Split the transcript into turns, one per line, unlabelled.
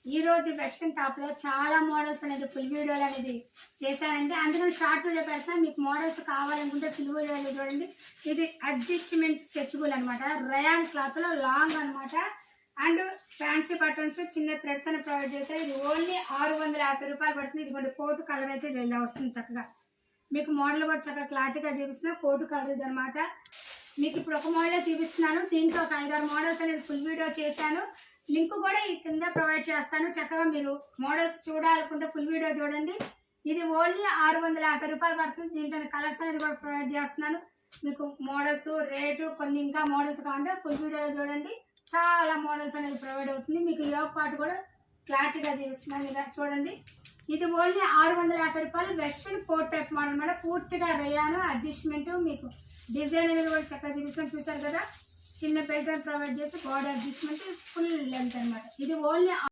ఈ రోజు western top లో చాలా మోడల్స్ అనేది ఫుల్ వీడియోలు అనేది చేశానండి. అందుకని షార్ట్ వీడియో పెడతాను. మీకు మోడల్స్ కావాలనుకుంటే ఫుల్ వీడియోలో చూడండి. ఇది అడ్జస్ట్మెంట్ స్ట్రెచబుల్ అనమాట. రయాన్ క్లాత్ లో లాంగ్ అనమాట. అండ్ ఫ్యాన్సీ బటన్స్ చిన్న థ్రెడ్స్ అని ప్రొవైడ్ చేస్తారు. ఇది ఓన్లీ 650 రూపాయలు పడుతుంది. ఇదిగోండి కోటు కలర్ అయితే ఇలా వస్తుంది చక్కగా. మీకు మోడల్ కూడా చక్కగా క్లారిటీగా చూపిస్తున్నా. కోటు కలర్ ఇది అనమాట. మీకు ఇప్పుడు ఒక మోడల్ చూపిస్తున్నాను. దీంట్లో ఒక 5-6 మోడల్స్ అనేది ఫుల్ వీడియో చేశాను. లింక్ కూడా ఈ కింద ప్రొవైడ్ చేస్తాను. చక్కగా మీరు మోడల్స్ చూడాలనుకుంటే ఫుల్ వీడియో చూడండి. ఇది ఓన్లీ 650 రూపాయలు పడుతుంది. దీంట్లో కలర్స్ అనేది కూడా ప్రొవైడ్ చేస్తున్నాను. మీకు మోడల్స్ రేటు కొన్ని ఇంకా మోడల్స్ కావాలంటే ఫుల్ వీడియోలో చూడండి. చాలా మోడల్స్ అనేది ప్రొవైడ్ అవుతుంది. మీకు యోగ పాటు కూడా క్లారిటీగా చూపిస్తున్నాను. ఇలా చూడండి. ఇది ఓన్లీ 650 రూపాయలు. వెస్ట్రన్ కోట్ టైప్ మోడల్ అనమాట. పూర్తిగా రేయాను అడ్జస్ట్మెంట్ మీకు డిజైన్ అనేది కూడా చక్కగా చూపిస్తాను. చూసారు కదా, చిన్న బెల్ట్ ప్రొవైడ్ చేసి బాడీ అడ్జస్ట్మెంట్ ఫుల్ లెంత్ అనమాట. ఇది ఓన్లీ